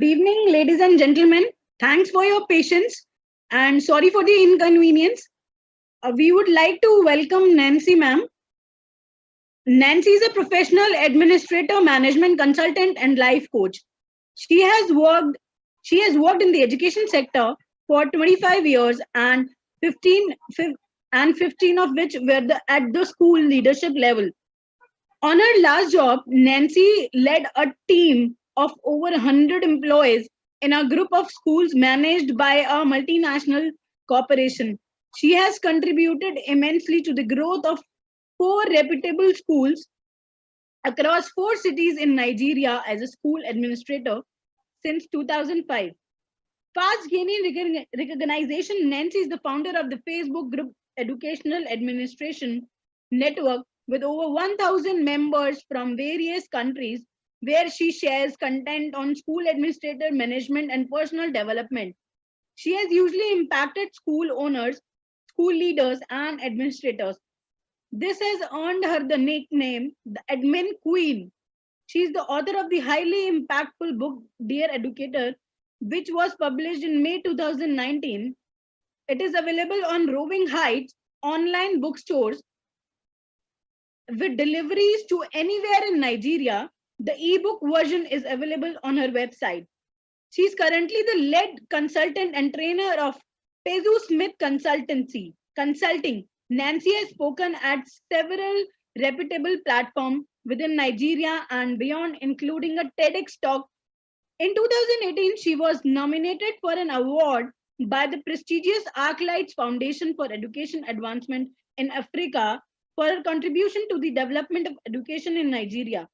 Good evening, ladies and gentlemen. Thanks for your patience and sorry for the inconvenience. We would like to welcome Nancy ma'am. Nancy is a professional administrator, management consultant, and life coach. She has worked in the education sector for 25 years and 15 of which were at the school leadership level. On her last job, Nancy led a team of over 100 employees in a group of schools managed by a multinational corporation. She has contributed immensely to the growth of 4 reputable schools across 4 cities in Nigeria as a school administrator since 2005. Fast gaining recognition, Nancy is the founder of the Facebook group Educational Administration Network with over 1,000 members from various countries, where she shares content on school administrator management and personal development. She has usually impacted school owners, school leaders, and administrators. This has earned her the nickname, the Admin Queen. She is the author of the highly impactful book, Dear Educator, which was published in May 2019. It is available on Roving Heights online bookstores with deliveries to anywhere in Nigeria. The ebook version is available on her website. She is currently the lead consultant and trainer of Pezu Smith Consulting. Nancy has spoken at several reputable platforms within Nigeria and beyond, including a TEDx talk. In 2018, she was nominated for an award by the prestigious ArcLights Foundation for Education Advancement in Africa for her contribution to the development of education in Nigeria.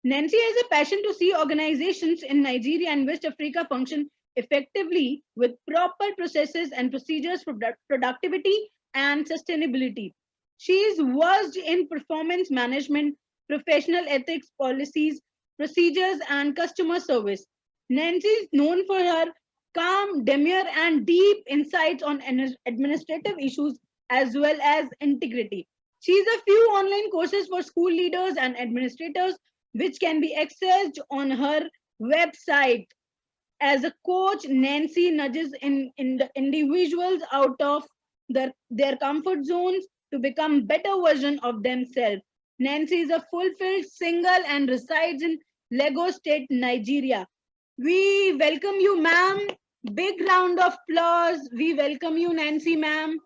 Nancy has a passion to see organizations in Nigeria and West Africa function effectively with proper processes and procedures for productivity and sustainability. She is versed in performance management, professional ethics, policies, procedures, and customer service. Nancy is known for her calm demeanor and deep insights on administrative issues as well as integrity. She has a few online courses for school leaders and administrators, which can be accessed on her website. As a coach, Nancy nudges in the individuals out of their comfort zones to become better version of themselves. Nancy is a fulfilled single and resides in Lagos State, Nigeria. We welcome you, ma'am. Big round of applause. We welcome you, Nancy, ma'am.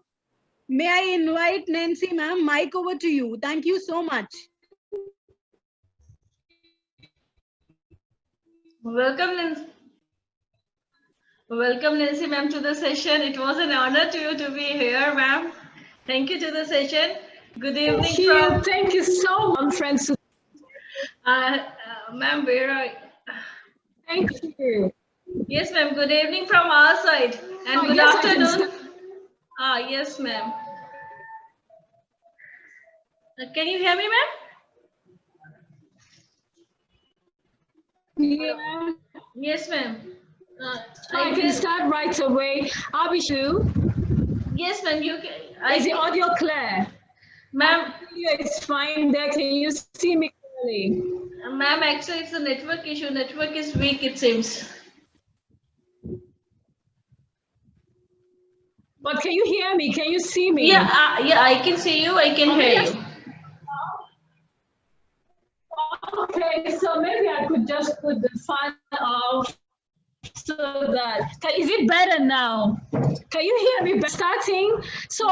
May I invite Nancy, ma'am? Mic over to you. Thank you so much. Welcome, Nancy, ma'am, to the session. It was an honor to you to be here, ma'am. Thank you to the session. Good evening. Thank you so much, friends. Ma'am, where are you? Thank you. Yes, ma'am. Good evening from our side. And good afternoon. Yes, ma'am. Can you hear me, ma'am? Yeah. Yes, ma'am. I can start right away. I'll be sure. Yes, ma'am. You can. Is the audio clear? Ma'am, it's fine there. Can you see me clearly? Ma'am, actually, it's a network issue. Network is weak, it seems. But can you hear me? Can you see me? Yeah, yeah, I can see you. I can hear you. Okay, so maybe I could just put the fan off so that, is it better now? Can you hear me starting? So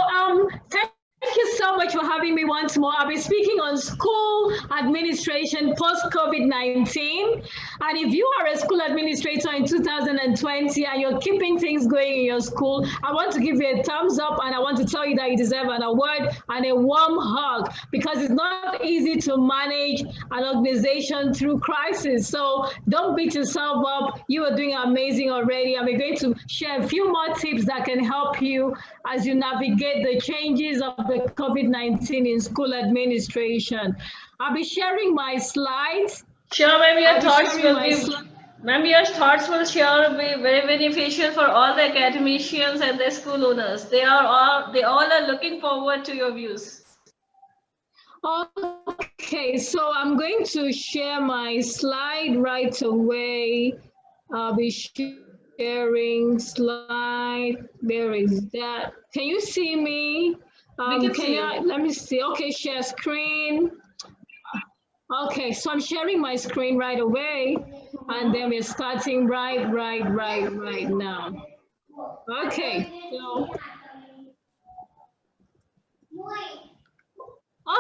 thank you so much for having me once more. I'll be speaking on school administration post-COVID-19. And if you are a school administrator in 2020 and you're keeping things going in your school, I want to give you a thumbs up and I want to tell you that you deserve an award and a warm hug because it's not easy to manage an organization through crisis. So don't beat yourself up. You are doing amazing already. And we're going to share a few more tips that can help you as you navigate the changes of the COVID-19 in school administration. I'll be sharing my slides. Sure, ma'am, your thoughts will sure be very beneficial for all the academicians and the school owners. They all are looking forward to your views. Okay, so I'm going to share my slide right away. I'll be sharing slide. There is that. Can you see me? Let me see. Okay, share screen. Okay, so I'm sharing my screen right away, and then we're starting right now. Okay, so.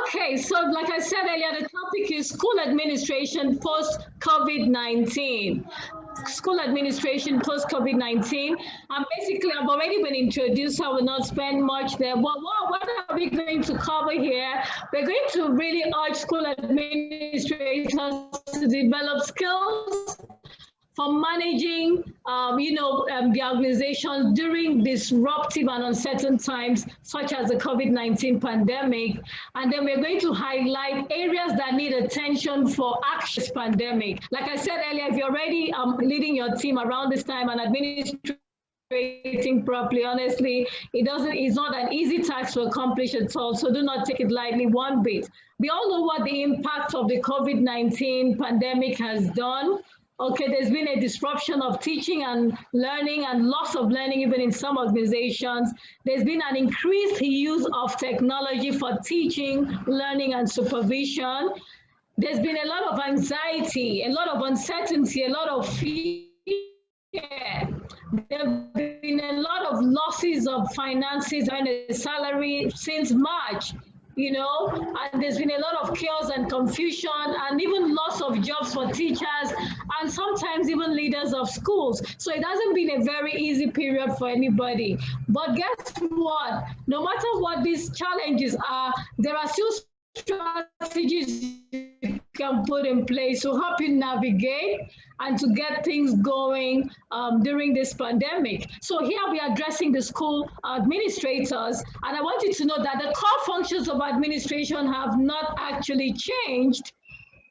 Okay, so like I said earlier, the topic is school administration post-COVID-19. School administration post-COVID-19. And basically, I've already been introduced, so I will not spend much there. But what are we going to cover here? We're going to really urge school administrators to develop skills for managing, the organizations during disruptive and uncertain times, such as the COVID-19 pandemic. And then we're going to highlight areas that need attention for action pandemic. Like I said earlier, if you're already leading your team around this time and administrating properly, honestly, it's not an easy task to accomplish at all. So do not take it lightly one bit. We all know what the impact of the COVID-19 pandemic has done. Okay, there's been a disruption of teaching and learning and loss of learning even in some organizations. There's been an increased use of technology for teaching, learning, and supervision. There's been a lot of anxiety, a lot of uncertainty, a lot of fear. There have been a lot of losses of finances and a salary since March. And there's been a lot of chaos and confusion and even loss of jobs for teachers and sometimes even leaders of schools. So it hasn't been a very easy period for anybody. But guess what? No matter what these challenges are, there are still strategies you can put in place to help you navigate and to get things going during this pandemic. So here we are addressing the school administrators, and I want you to know that the core functions of administration have not actually changed.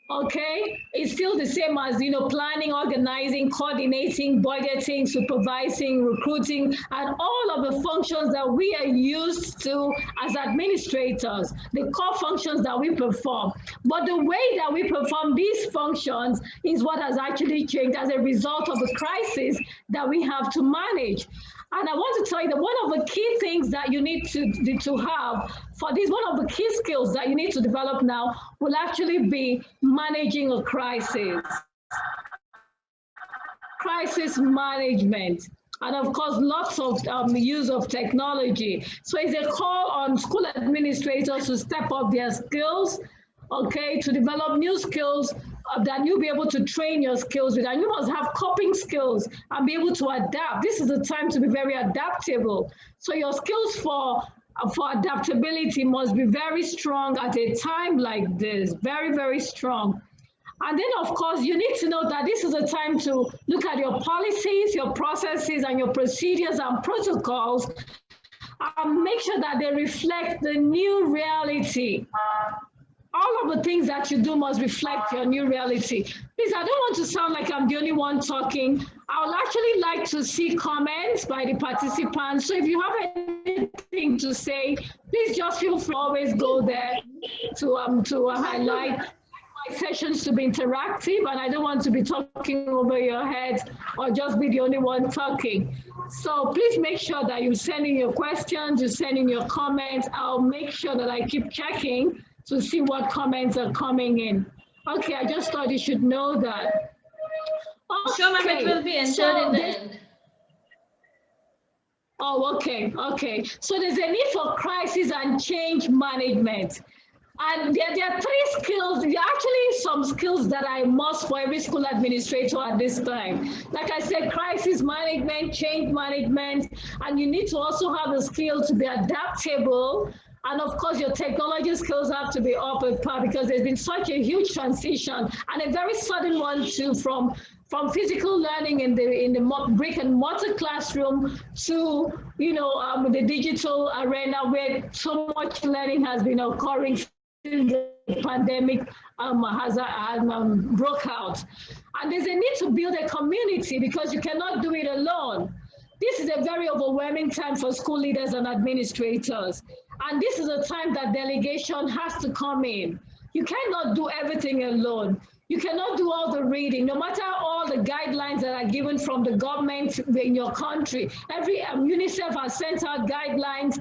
Okay, it's still the same as, planning, organizing, coordinating, budgeting, supervising, recruiting, and all of the functions that we are used to as administrators, the core functions that we perform. But the way that we perform these functions is what has actually changed as a result of the crisis that we have to manage. And I want to tell you that one of the key things that you need to have for this, one of the key skills that you need to develop now will actually be managing a crisis. Crisis management. And of course, lots of use of technology. So it's a call on school administrators to step up their skills, okay, to develop new skills that you'll be able to train your skills with, and you must have coping skills and be able to adapt. This is the time to be very adaptable. So your skills for adaptability must be very strong at a time like this, very, very strong. And then, of course, you need to know that this is a time to look at your policies, your processes, and your procedures and protocols, and make sure that they reflect the new reality. All of the things that you do must reflect your new reality. Please, I don't want to sound like I'm the only one talking. I would actually like to see comments by the participants. So if you have anything to say, please just feel free to always go there to highlight. My sessions to be interactive, and I don't want to be talking over your head or just be the only one talking. So please make sure that you send in your questions, you send in your comments. I'll make sure that I keep checking to see what comments are coming in. Okay, I just thought you should know that. Okay, sure, ma'am, it will be entered in the end. Oh, okay. So there's a need for crisis and change management. And there are three skills, there are actually some skills that are a must for every school administrator at this time. Like I said, crisis management, change management, and you need to also have the skill to be adaptable. And of course, your technology skills have to be up at par because there's been such a huge transition and a very sudden one too from physical learning in the brick and mortar classroom to the digital arena where so much learning has been occurring since the pandemic broke out. And there's a need to build a community because you cannot do it alone. This is a very overwhelming time for school leaders and administrators. And this is a time that delegation has to come in. You cannot do everything alone. You cannot do all the reading, no matter all the guidelines that are given from the government in your country. Every UNICEF has sent out guidelines,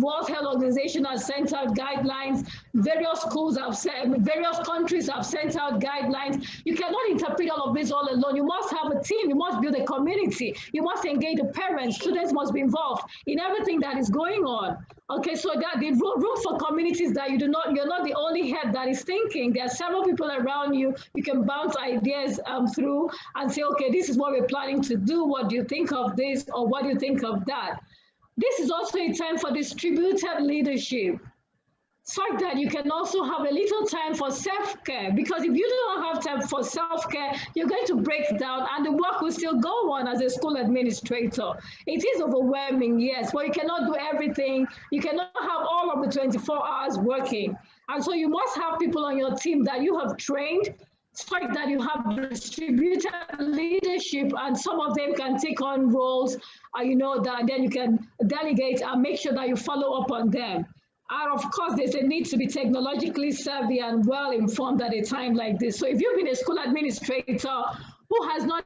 World Health Organization has sent out guidelines, various schools have sent, various countries have sent out guidelines. You cannot interpret all of this all alone. You must have a team, you must build a community, you must engage the parents, students must be involved in everything that is going on. Okay, so that the room for communities that you're not the only head that is thinking. There are several people around you. You can bounce ideas through and say, okay, this is what we're planning to do. What do you think of this, or what do you think of that? This is also a time for distributed leadership, so that you can also have a little time for self-care, because if you don't have time for self-care, you're going to break down and the work will still go on as a school administrator. It is overwhelming, yes, but you cannot do everything. You cannot have all of the 24 hours working. And so you must have people on your team that you have trained, so that you have distributed leadership, and some of them can take on roles, that then you can delegate and make sure that you follow up on them. And of course, there's a need to be technologically savvy and well-informed at a time like this. So if you've been a school administrator who has not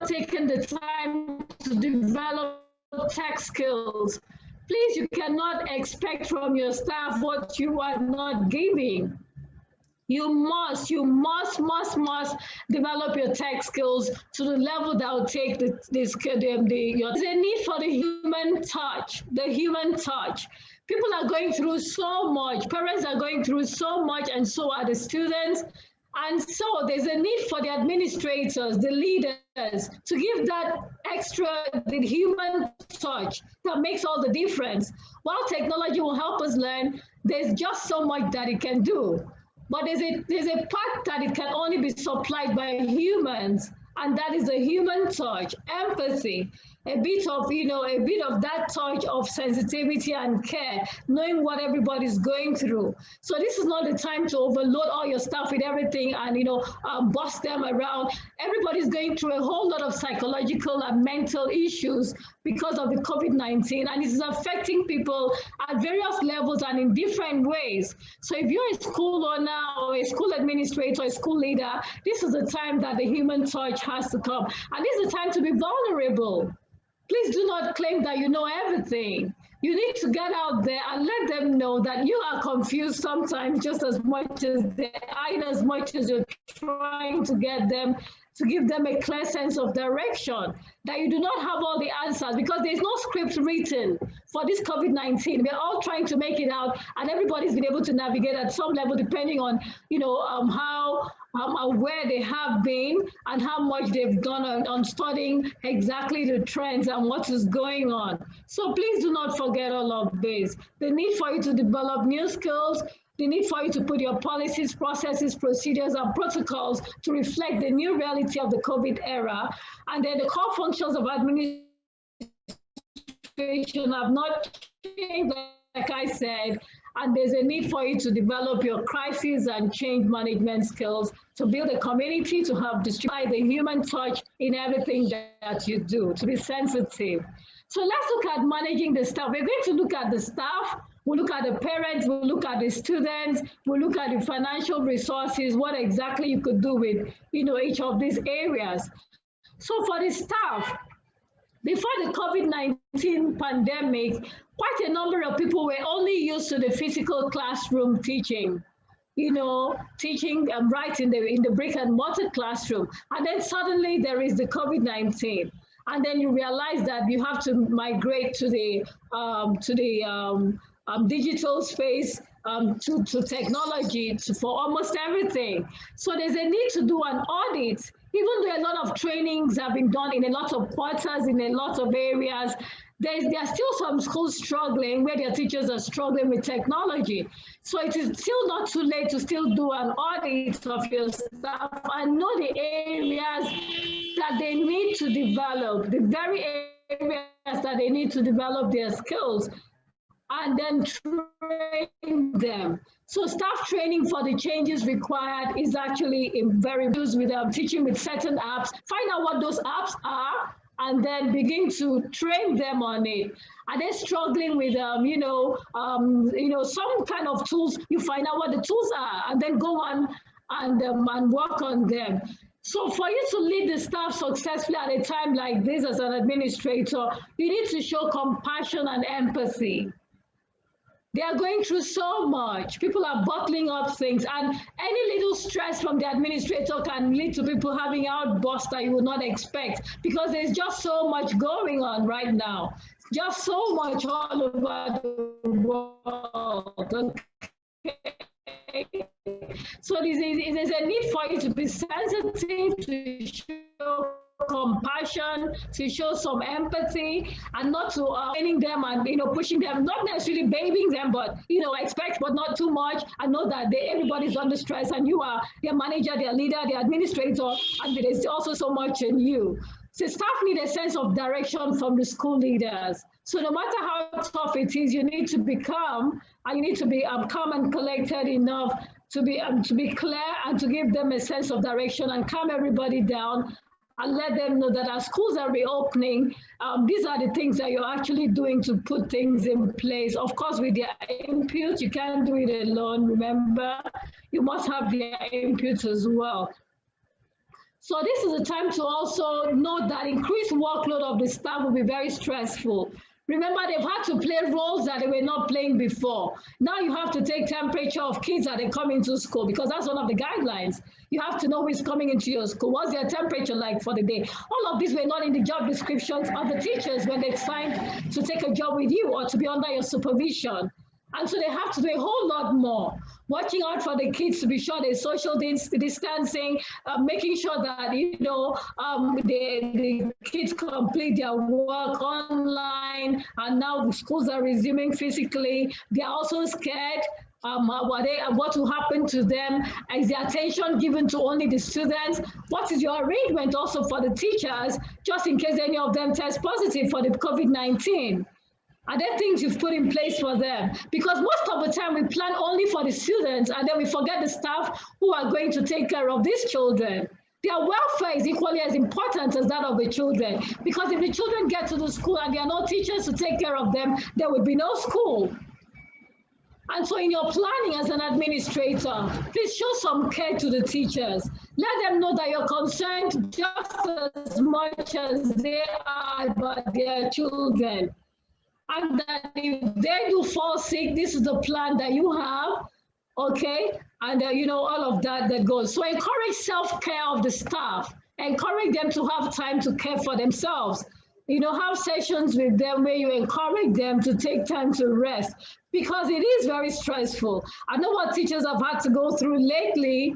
taken the time to develop tech skills, please, you cannot expect from your staff what you are not giving. You must develop your tech skills to the level that will take there's a need for the human touch, People are going through so much, parents are going through so much, and so are the students. And so there's a need for the administrators, the leaders, to give that the human touch that makes all the difference. While technology will help us learn, there's just so much that it can do. But there's a part that it can only be supplied by humans, and that is a human touch, empathy, a bit of that touch of sensitivity and care, knowing what everybody's going through. So this is not the time to overload all your staff with everything and boss them around. Everybody's going through a whole lot of psychological and mental issues because of the COVID-19, and it is affecting people at various levels and in different ways. So if you're a school owner or a school administrator or a school leader, this is the time that the human touch has to come. And this is the time to be vulnerable. Please do not claim that you know everything. You need to get out there and let them know that you are confused sometimes just as much as they are, in as much as you're trying to get them, to give them a clear sense of direction, that you do not have all the answers, because there's no script written for this COVID-19. We're all trying to make it out, and everybody's been able to navigate at some level, depending on, how aware they have been and how much they've done on studying exactly the trends and what is going on. So please do not forget all of this. The need for you to develop new skills, the need for you to put your policies, processes, procedures, and protocols to reflect the new reality of the COVID era. And then the core functions of administration have not changed, like I said, and there's a need for you to develop your crisis and change management skills, to build a community, to have distributed the human touch in everything that you do, to be sensitive. So let's look at managing the staff. We're going to look at the staff, we'll look at the parents, we'll look at the students, we'll look at the financial resources, what exactly you could do with each of these areas. So for the staff, before the COVID-19 pandemic, quite a number of people were only used to the physical classroom teaching, teaching right in the brick and mortar classroom. And then suddenly there is the COVID-19. And then you realize that you have to migrate to the digital space, to technology for almost everything. So there's a need to do an audit. Even though a lot of trainings have been done in a lot of quarters, in a lot of areas, there are still some schools struggling where their teachers are struggling with technology. So it is still not too late to still do an audit of your staff and know the areas that they need to develop, the very areas that they need to develop their skills, and then train them. So staff training for the changes required is actually very used with teaching with certain apps. Find out what those apps are, and then begin to train them on it. Are they struggling with, some kind of tools? You find out what the tools are, and then go on and work on them. So for you to lead the staff successfully at a time like this as an administrator, you need to show compassion and empathy. They are going through so much. People are bottling up things, and any little stress from the administrator can lead to people having outbursts that you would not expect, because there's just so much going on right now. Just so much all over the world. Okay? So there's a need for you to be sensitive, to show compassion, to show some empathy, and not to training them and pushing them, not necessarily babying them, but expect but not too much, and know that everybody's under stress, and you are their manager, their leader, their administrator, and there's also so much in you. So staff need a sense of direction from the school leaders. So no matter how tough it is, you need to be calm, and you need to be calm and collected enough to be clear and to give them a sense of direction and calm everybody down and let them know that as schools are reopening, these are the things that you're actually doing to put things in place. Of course, with their input, you can't do it alone, remember? You must have their input as well. So this is a time to also note that increased workload of the staff will be very stressful. Remember, they've had to play roles that they were not playing before. Now you have to take temperature of kids as they come into school, because that's one of the guidelines. You have to know who's coming into your school. What's their temperature like for the day? All of these were not in the job descriptions of the teachers when they signed to take a job with you or to be under your supervision. And so they have to do a whole lot more. Watching out for the kids to be sure there's social distancing, making sure that, the kids complete their work online, and now the schools are resuming physically. They're also scared. What will happen to them? Is the attention given to only the students? What is your arrangement also for the teachers, just in case any of them test positive for the COVID-19? Are there things you've put in place for them? Because most of the time we plan only for the students, and then we forget the staff who are going to take care of these children. Their welfare is equally as important as that of the children, because if the children get to the school and there are no teachers to take care of them, there will be no school. And so in your planning as an administrator, please show some care to the teachers. Let them know that you're concerned just as much as they are about their children. And that if they do fall sick, this is the plan that you have, okay? And all of that goes. So encourage self-care of the staff. Encourage them to have time to care for themselves. Have sessions with them where you encourage them to take time to rest, because it is very stressful. I know what teachers have had to go through lately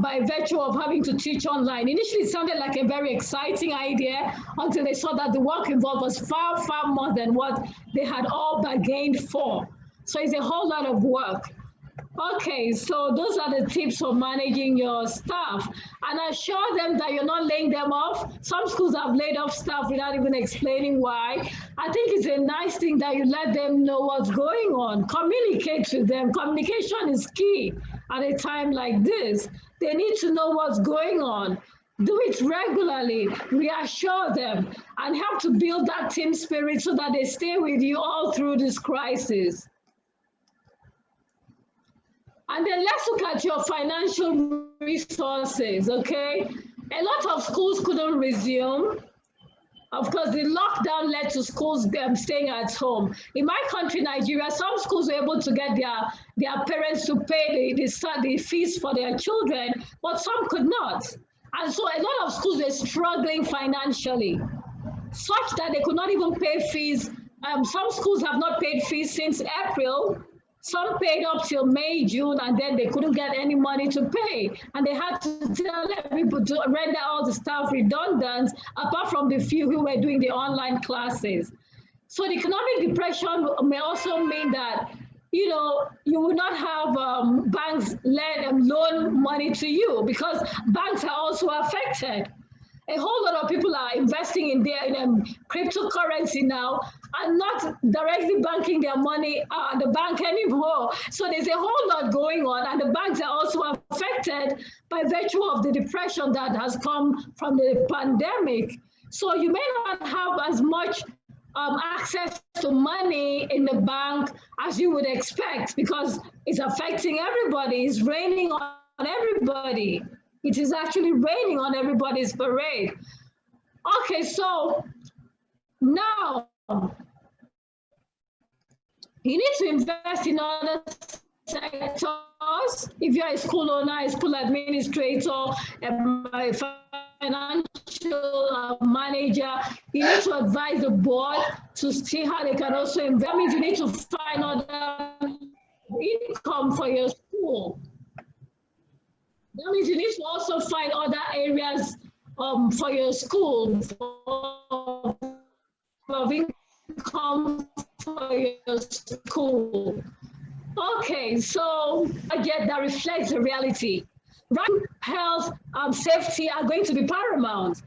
by virtue of having to teach online. Initially, it sounded like a very exciting idea until they saw that the work involved was far, far more than what they had all bargained for. So it's a whole lot of work. Okay, so those are the tips for managing your staff. And assure them that you're not laying them off. Some schools have laid off staff without even explaining why. I think it's a nice thing that you let them know what's going on. Communicate to them. Communication is key at a time like this. They need to know what's going on. Do it regularly, reassure them, and help to build that team spirit so that they stay with you all through this crisis. And then let's look at your financial resources, okay? A lot of schools couldn't resume. Of course, the lockdown led to schools staying at home. In my country, Nigeria, some schools were able to get their parents to pay the fees for their children, but some could not. And so a lot of schools were struggling financially, such that they could not even pay fees. Some schools have not paid fees since April. Some paid up till May, June, and then they couldn't get any money to pay. And they had to tell people to render all the staff redundant, apart from the few who were doing the online classes. So the economic depression may also mean that, you will not have banks loan money to you, because banks are also affected. A whole lot of people are investing in cryptocurrency now and not directly banking their money at the bank anymore. So there's a whole lot going on, and the banks are also affected by virtue of the depression that has come from the pandemic. So you may not have as much access to money in the bank as you would expect, because it's affecting everybody. It's raining on everybody. It is actually raining on everybody's parade. Okay, so now you need to invest in other sectors. If you're a school owner, a school administrator, a financial manager, you need to advise the board to see how they can also invest. That means you need to find other income for your school. That means you need to also find other areas for your school of income for your school. Okay, so budget that reflects the reality. Right, health, safety are going to be paramount,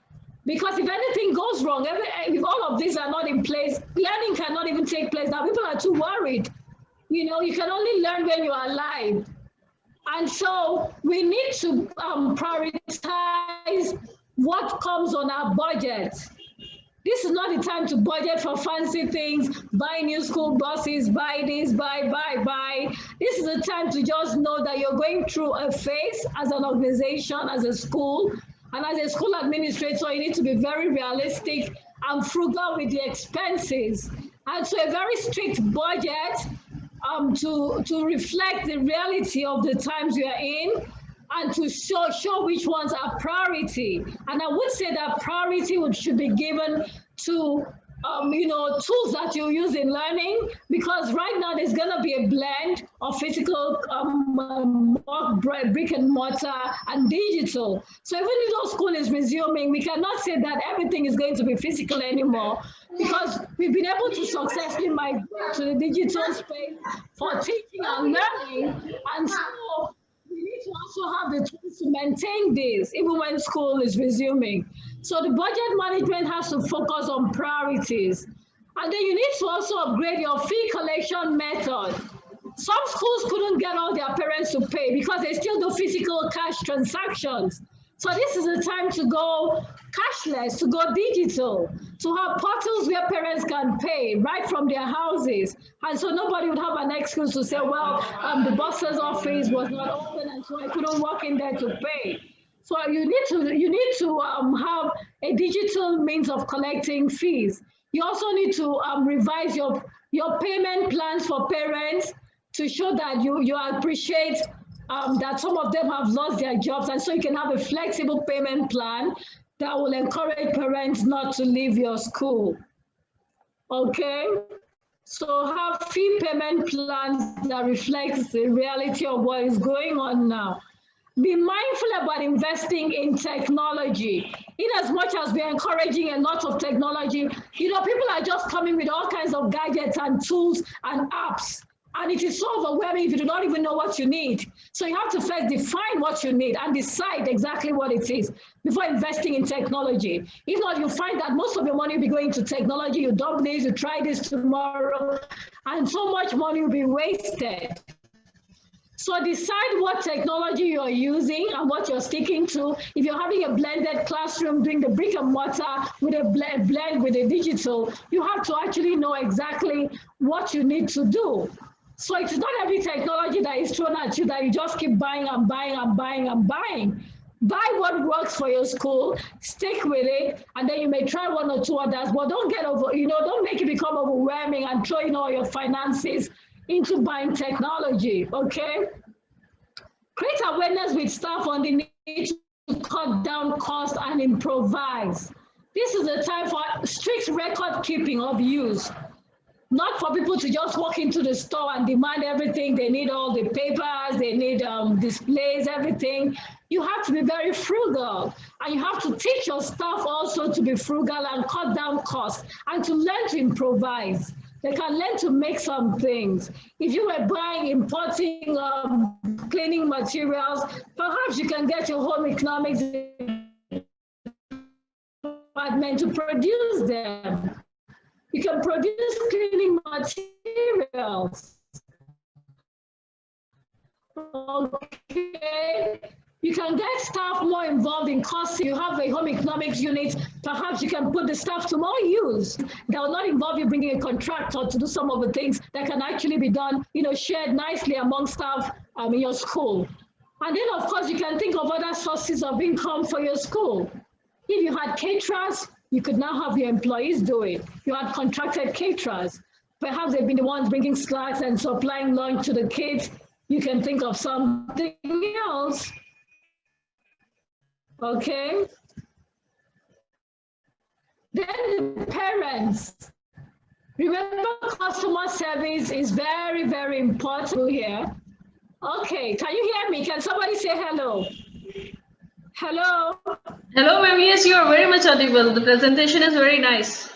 because if anything goes wrong, if all of these are not in place, learning cannot even take place. Now people are too worried. You know, you can only learn when you are alive. And so we need to prioritize what comes on our budget. This is not the time to budget for fancy things, buy new school buses, buy this, buy. This is the time to just know that you're going through a phase as an organization, as a school, and as a school administrator, you need to be very realistic and frugal with the expenses. And so a very strict budget to reflect the reality of the times we are in, and to show which ones are priority. And I would say that priority should be given to tools that you use in learning, because right now there's going to be a blend of physical brick and mortar and digital. So even though school is resuming, we cannot say that everything is going to be physical anymore, because we've been able to successfully migrate to the digital space for teaching and learning. And so we need to also have the tools to maintain this even when school is resuming. So the budget management has to focus on priorities. And then you need to also upgrade your fee collection method. Some schools couldn't get all their parents to pay because they still do physical cash transactions. So this is the time to go cashless, to go digital, to have portals where parents can pay right from their houses. And so nobody would have an excuse to say, well, the boss's office was not open and so I couldn't walk in there to pay. So you need to have a digital means of collecting fees. You also need to revise your payment plans for parents to show that you appreciate that some of them have lost their jobs, and so you can have a flexible payment plan that will encourage parents not to leave your school. Okay? So have fee payment plans that reflects the reality of what is going on now. Be mindful about investing in technology. In as much as we're encouraging a lot of technology, people are just coming with all kinds of gadgets and tools and apps. And it is so overwhelming if you do not even know what you need. So you have to first define what you need and decide exactly what it is before investing in technology. If not, you find that most of your money will be going to technology. You dump this, you try this tomorrow, and so much money will be wasted. So decide what technology you're using and what you're sticking to. If you're having a blended classroom, doing the brick and mortar with a blend with the digital, you have to actually know exactly what you need to do. So it's not every technology that is thrown at you that you just keep buying and buying and buying and buying. Buy what works for your school, stick with it, and then you may try one or two others, but don't get over, don't make it become overwhelming and throw in all your finances into buying technology, okay? Create awareness with staff on the need to cut down costs and improvise. This is the time for strict record keeping of use. Not for people to just walk into the store and demand everything. They need all the papers, they need displays, everything. You have to be very frugal, and you have to teach your staff also to be frugal and cut down costs and to learn to improvise. They can learn to make some things. If you were importing cleaning materials, perhaps you can get your home economics department to produce them. You can produce cleaning materials. Okay. You can get staff more involved in costing. You have a home economics unit. Perhaps you can put the staff to more use. That will not involve you bringing a contractor to do some of the things that can actually be done, shared nicely among staff in your school. And then, of course, you can think of other sources of income for your school. If you had caterers, you could now have your employees do it. You had contracted caterers. Perhaps they've been the ones bringing snacks and supplying lunch to the kids. You can think of something else. Okay? Then the parents. Remember, customer service is very, very important here. Okay, can you hear me? Can somebody say hello? Hello? Hello, ma'am. Yes, you are very much audible. The presentation is very nice.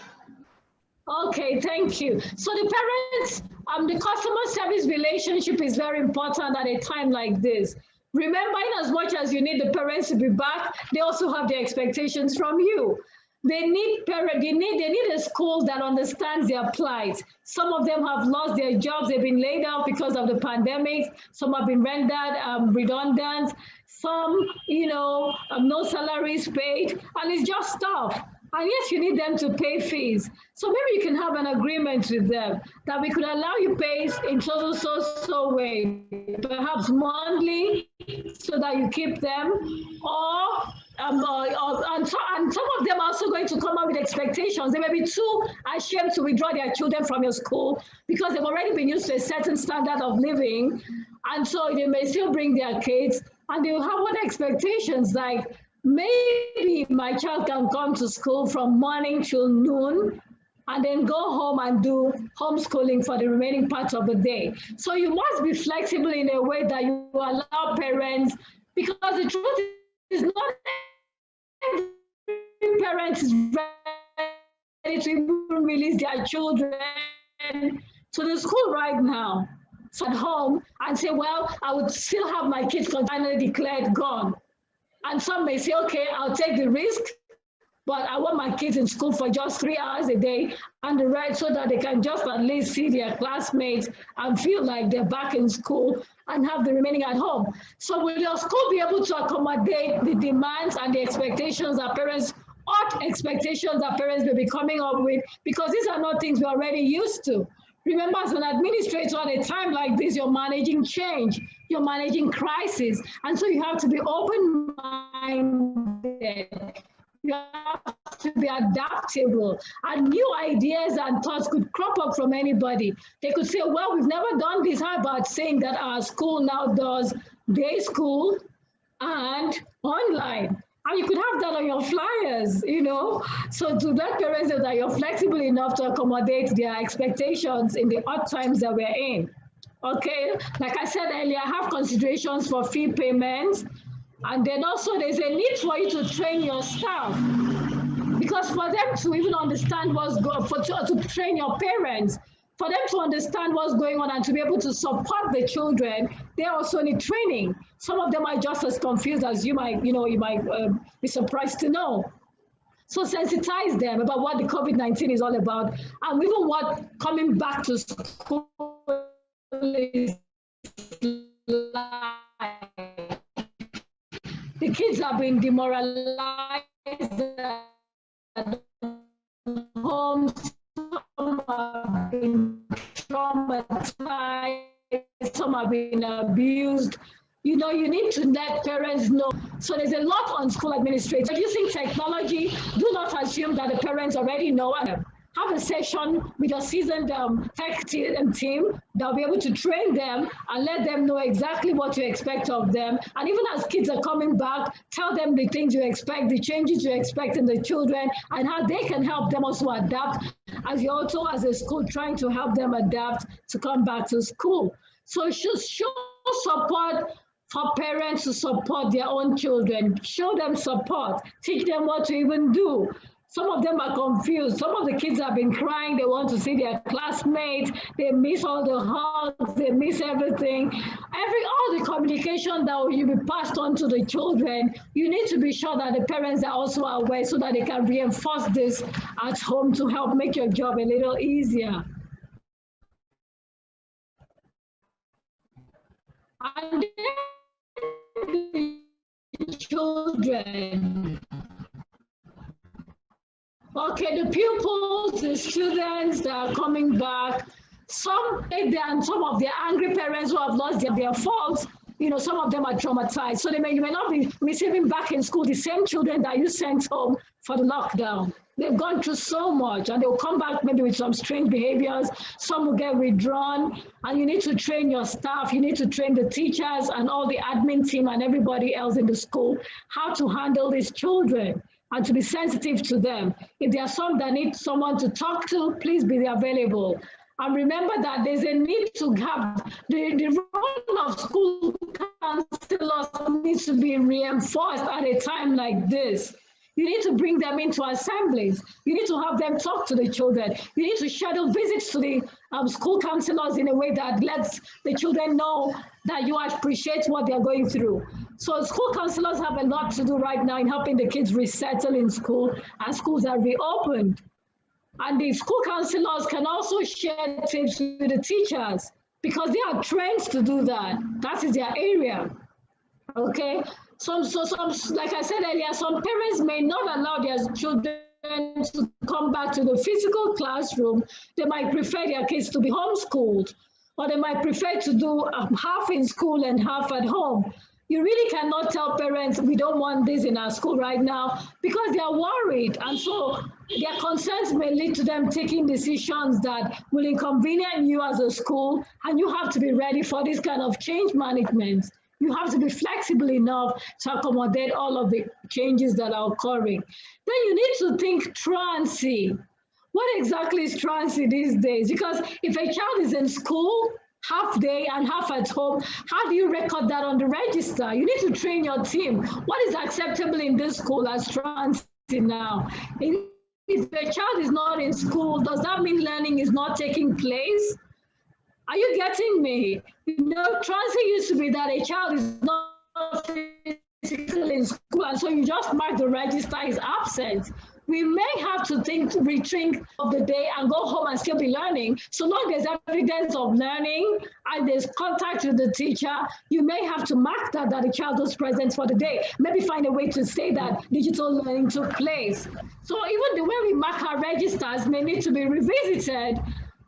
Okay, thank you. So the parents, the customer service relationship is very important at a time like this. Remember, in as much as you need the parents to be back, they also have their expectations from you. They need a school that understands their plight. Some of them have lost their jobs. They've been laid off because of the pandemic. Some have been rendered redundant. Some, no salaries paid, and it's just tough. And yes, you need them to pay fees. So maybe you can have an agreement with them that we could allow you pay in so way, perhaps monthly, so that you keep them, and some of them are also going to come up with expectations. They may be too ashamed to withdraw their children from your school because they've already been used to a certain standard of living. And so they may still bring their kids, and they will have other expectations like, maybe my child can come to school from morning till noon and then go home and do homeschooling for the remaining part of the day. So you must be flexible in a way that you allow parents, because the truth is not every parent is ready to even release their children to the school right now. So at home and say, well, I would still have my kids finally declared gone. And some may say, okay, I'll take the risk, but I want my kids in school for just 3 hours a day and the rest, so that they can just at least see their classmates and feel like they're back in school and have the remaining at home. So will your school be able to accommodate the demands and the expectations that parents, odd expectations that parents may be coming up with? Because these are not things we're already used to. Remember, as an administrator at a time like this, you're managing change, you're managing crisis, and so you have to be open-minded. You have to be adaptable, and new ideas and thoughts could crop up from anybody. They could say, well, we've never done this. How about saying that our school now does day school and online? And you could have that on your flyers, so to let parents know that you're flexible enough to accommodate their expectations in the odd times that we're in. Okay, like I said earlier, have considerations for fee payments. And then also there's a need for you to train your staff, because for them to even understand what's going on, to train your parents, for them to understand what's going on and to be able to support the children, they also need training. Some of them are just as confused as you might be surprised to know. So sensitize them about what the COVID-19 is all about, and even what coming back to school is like. The kids have been demoralized at home. Some have been traumatized, some have been abused. You need to let parents know. So there's a lot on school administrators. Using technology, do not assume that the parents already know. Have a session with your seasoned tech team that will be able to train them and let them know exactly what you expect of them. And even as kids are coming back, tell them the things you expect, the changes you expect in the children, and how they can help them also adapt, as you're also as a school trying to help them adapt to come back to school. So show support for parents to support their own children. Show them support, teach them what to even do. Some of them are confused. Some of the kids have been crying. They want to see their classmates. They miss all the hugs. They miss everything. All the communication that will be passed on to the children, you need to be sure that the parents are also aware so that they can reinforce this at home to help make your job a little easier. And the children. Okay, the pupils, the students that are coming back, some of their angry parents who have lost their faults, some of them are traumatized. So you may not be receiving back in school the same children that you sent home for the lockdown. They've gone through so much, and they'll come back maybe with some strange behaviors. Some will get withdrawn, and you need to train your staff. You need to train the teachers and all the admin team and everybody else in the school how to handle these children and to be sensitive to them. If there are some that need someone to talk to, please be available. And remember that there's a need to have the role of school counselors needs to be reinforced at a time like this. You need to bring them into assemblies. You need to have them talk to the children. You need to schedule visits to the school counselors in a way that lets the children know that you appreciate what they're going through. So school counselors have a lot to do right now in helping the kids resettle in school, and schools are reopened. And the school counselors can also share tips with the teachers because they are trained to do that. That is their area, okay? Some, like I said earlier, some parents may not allow their children to come back to the physical classroom. They might prefer their kids to be homeschooled, or they might prefer to do half in school and half at home. You really cannot tell parents, we don't want this in our school right now, because they are worried. And so their concerns may lead to them taking decisions that will inconvenience you as a school, and you have to be ready for this kind of change management. You have to be flexible enough to accommodate all of the changes that are occurring. Then you need to think truancy. What exactly is truancy these days? Because if a child is in school, half day and half at home, how do you record that on the register? You need to train your team. What is acceptable in this school as truancy now? If a child is not in school, does that mean learning is not taking place? Are you getting me? Truancy used to be that a child is not physically in school, and so you just mark the register as absent. We may have to rethink of the day and go home and still be learning. So long there's evidence of learning and there's contact with the teacher, you may have to mark that the child was present for the day. Maybe find a way to say that digital learning took place. So even the way we mark our registers may need to be revisited,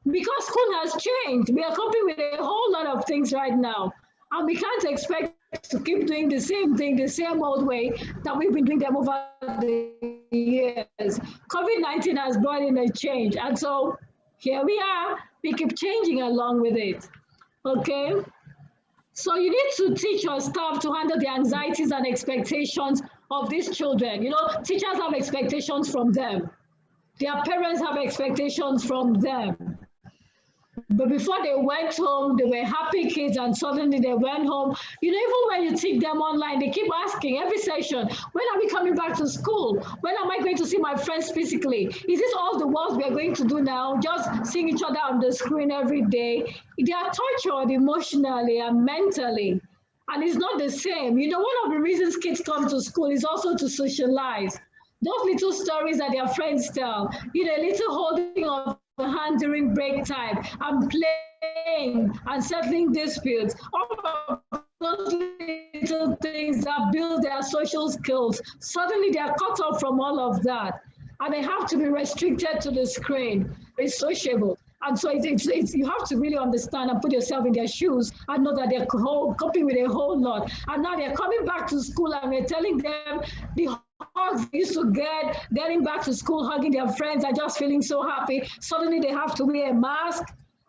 because school has changed. We are coping with a whole lot of things right now. And we can't expect to keep doing the same thing, the same old way that we've been doing them over the years. COVID-19 has brought in a change. And so here we are, we keep changing along with it, okay? So you need to teach your staff to handle the anxieties and expectations of these children. Teachers have expectations from them. Their parents have expectations from them. But before they went home, they were happy kids, and suddenly they went home. Even when you teach them online, they keep asking every session, when are we coming back to school? When am I going to see my friends physically? Is this all the work we are going to do now? Just seeing each other on the screen every day? They are tortured emotionally and mentally. And it's not the same. One of the reasons kids come to school is also to socialize. Those little stories that their friends tell, a little holding of the hand during break time, and playing and settling disputes, all of those little things that build their social skills. Suddenly they are cut off from all of that, and they have to be restricted to the screen. It's sociable. And so you have to really understand and put yourself in their shoes and know that they're coping with a whole lot. And now they're coming back to school, and we're telling them the hugs they used to getting back to school, hugging their friends and just feeling so happy. Suddenly they have to wear a mask,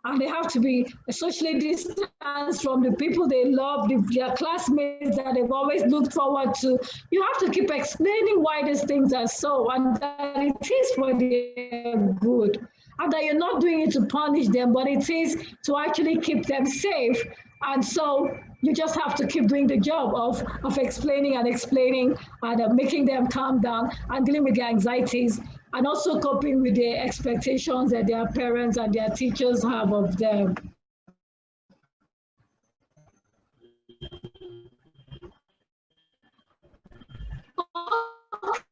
and they have to be socially distanced from the people they love, their classmates that they've always looked forward to. You have to keep explaining why these things are so, and that it is for their good. And that you're not doing it to punish them, but it is to actually keep them safe. And so you just have to keep doing the job of explaining and making them calm down and dealing with their anxieties, and also coping with the expectations that their parents and their teachers have of them.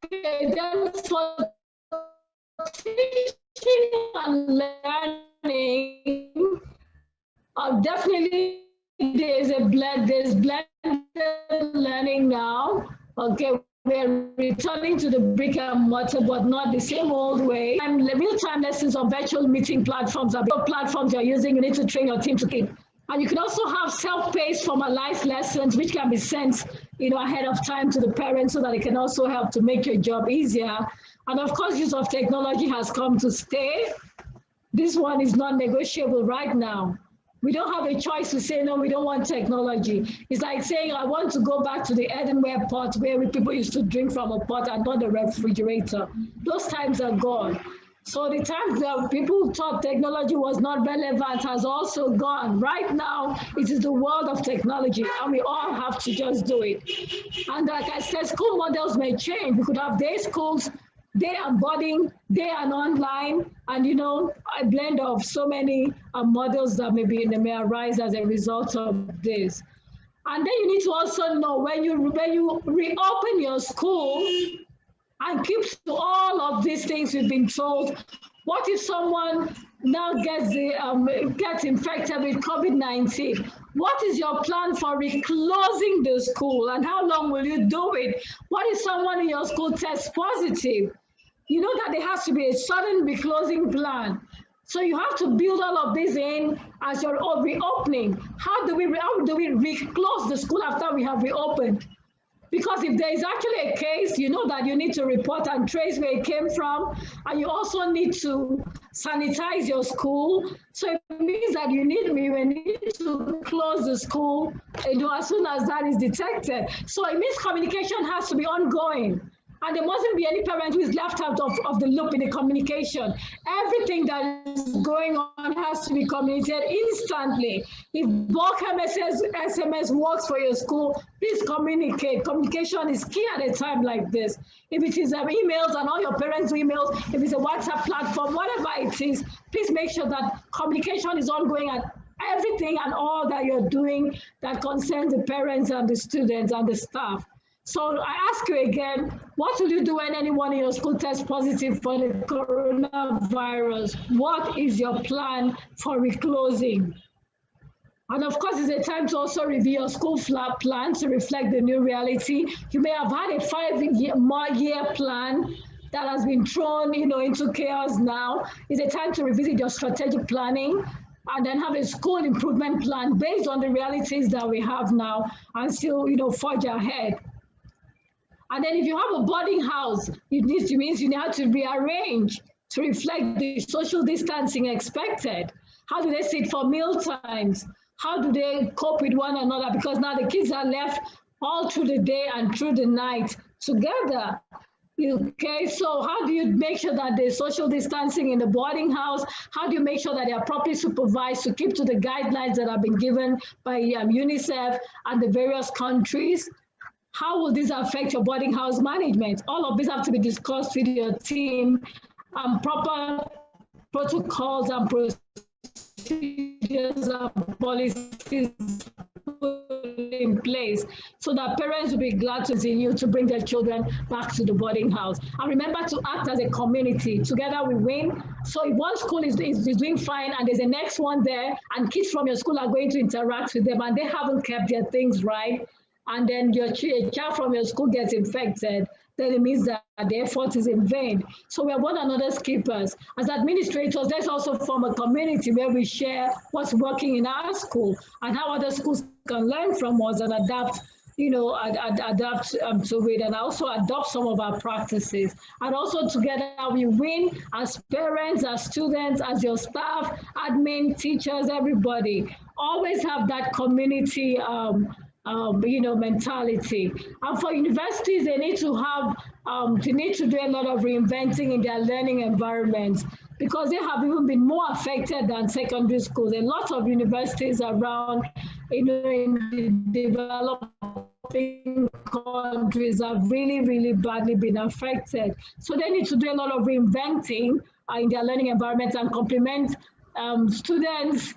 Okay, then for teaching and learning, definitely there's blended learning now. Okay, we're returning to the brick and mortar, but not the same old way. And real-time lessons on virtual meeting platforms are platforms you're using. You need to train your team to keep And you can also have self-paced formalized lessons, which can be sent, ahead of time to the parents so that it can also help to make your job easier. And of course, use of technology has come to stay. This one is non-negotiable right now. We don't have a choice to say, no, we don't want technology. It's like saying, I want to go back to the earthenware pot where people used to drink from a pot and not the refrigerator. Those times are gone. So the times that people thought technology was not relevant has also gone. Right now, it is the world of technology, and we all have to just do it. And like I said, school models may change. We could have day schools, day and boarding, day and online, and a blend of so many models that may arise as a result of this. And then you need to also know when you reopen your school and keep to all of these things we've been told. What if someone now gets infected with COVID-19? What is your plan for reclosing the school, and how long will you do it? What if someone in your school tests positive? You know that there has to be a sudden reclosing plan. So you have to build all of this in as you're reopening. How do we reclose the school after we have reopened? Because if there is actually a case, you know that you need to report and trace where it came from, and you also need to sanitize your school. So it means that we need to close the school as soon as that is detected. So it means communication has to be ongoing. And there mustn't be any parent who is left out of the loop in the communication. Everything that is going on has to be communicated instantly. If bulk SMS works for your school, please communicate. Communication is key at a time like this. If it is emails and all your parents' emails, if it's a WhatsApp platform, whatever it is, please make sure that communication is ongoing and everything and all that you're doing that concerns the parents and the students and the staff. So I ask you again, what will you do when anyone in your school tests positive for the coronavirus? What is your plan for reclosing? And of course, it's a time to also review your school plan to reflect the new reality. You may have had a 5-year plan that has been thrown into chaos now. It's a time to revisit your strategic planning and then have a school improvement plan based on the realities that we have now and still forge ahead. And then if you have a boarding house, it means you have to rearrange to reflect the social distancing expected. How do they sit for meal times? How do they cope with one another? Because now the kids are left all through the day and through the night together. Okay, so how do you make sure that there's social distancing in the boarding house? How do you make sure that they are properly supervised to keep to the guidelines that have been given by UNICEF and the various countries? How will this affect your boarding house management? All of this have to be discussed with your team, and proper protocols and procedures and policies put in place so that parents will be glad to continue to bring their children back to the boarding house. And remember to act as a community. Together we win. So if one school is doing fine and there's a next one there and kids from your school are going to interact with them and they haven't kept their things right, and then your child from your school gets infected, then it means that the effort is in vain. So we are one another's keepers. As administrators, let's also form a community where we share what's working in our school and how other schools can learn from us and adapt, adapt to it, and also adopt some of our practices. And also together we win as parents, as students, as your staff, admin, teachers, everybody. Always have that community mentality. And for universities, they need to have, they need to do a lot of reinventing in their learning environments because they have even been more affected than secondary schools. A lot of universities around, in the developing countries have really, really badly been affected. So they need to do a lot of reinventing in their learning environments and complement students,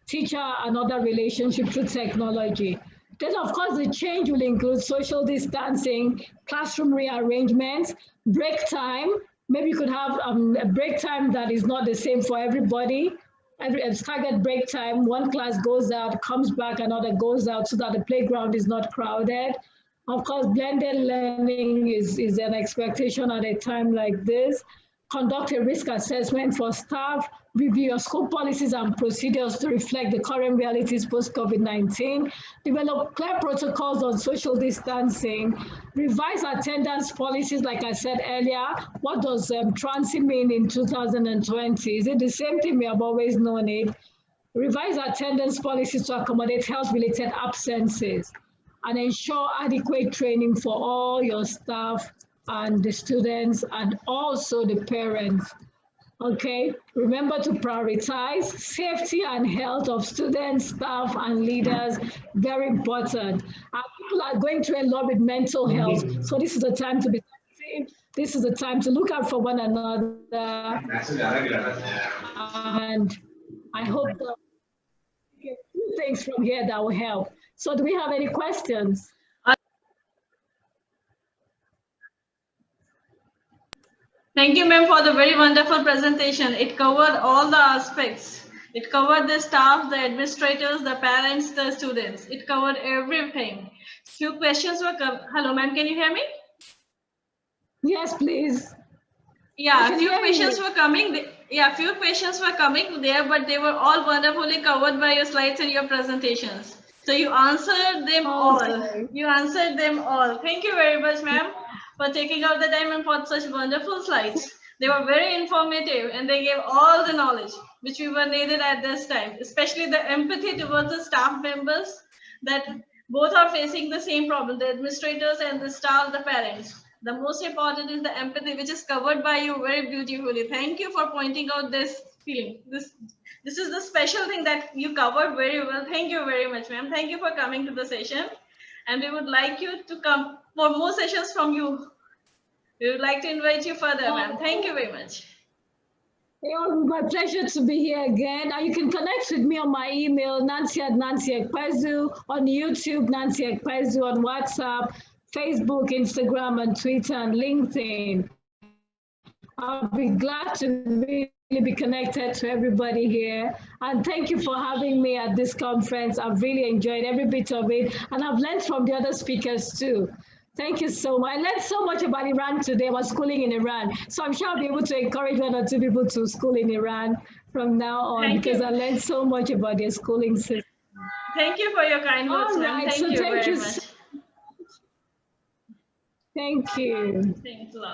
teacher and other relationship through technology. Then, of course, the change will include social distancing, classroom rearrangements, break time. Maybe you could have a break time that is not the same for everybody. A staggered break time, one class goes out, comes back, another goes out so that the playground is not crowded. Of course, blended learning is an expectation at a time like this. conduct a risk assessment for staff, review your school policies and procedures to reflect the current realities post-COVID-19, develop clear protocols on social distancing, revise attendance policies, like I said earlier. What does transit mean in 2020? Is it the same thing we have always known it? Revise attendance policies to accommodate health-related absences, and ensure adequate training for all your staff and the students and also the parents. Okay, remember to prioritize safety and health of students, staff, and leaders. Very important. People are going through a lot with mental health, so this is the time to be safe. This is the time to look out for one another. And I hope that we get two things from here that will help. So do we have any questions? Thank you, ma'am, for the very wonderful presentation. It covered all the aspects. It covered the staff, the administrators, the parents, the students. It covered everything. Few questions were hello, ma'am, can you hear me? Yes, please. Yeah, few questions were coming. Few questions were coming there, but they were all wonderfully covered by your slides and your presentations. So you answered them all. You answered them all. Thank you very much, ma'am, for taking out the time and for such wonderful slides. They were very informative and they gave all the knowledge which we were needed at this time, especially the empathy towards the staff members, that both are facing the same problem, the administrators and the staff, the parents. The most important is the empathy, which is covered by you very beautifully. Thank you for pointing out this feeling. This is the special thing that you covered very well. Thank you very much, ma'am. Thank you for coming to the session. And we would like you to come for more sessions from you. We would like to invite you further, ma'am. Thank you very much. It was my pleasure to be here again. And you can connect with me on my email, Nancy@Nancy Ekpezu, on YouTube, Nancy Ekpezu, on WhatsApp, Facebook, Instagram, and Twitter, and LinkedIn. I'll be glad to really be connected to everybody here. And thank you for having me at this conference. I've really enjoyed every bit of it. And I've learned from the other speakers too. Thank you so much. I learned so much about Iran today. I was schooling in Iran. So I'm sure I'll be able to encourage one or two people to school in Iran from now on, because I learned so much about their schooling system. Thank you for your kind words, ma'am. Thank you very much. Thank you. Thanks a lot.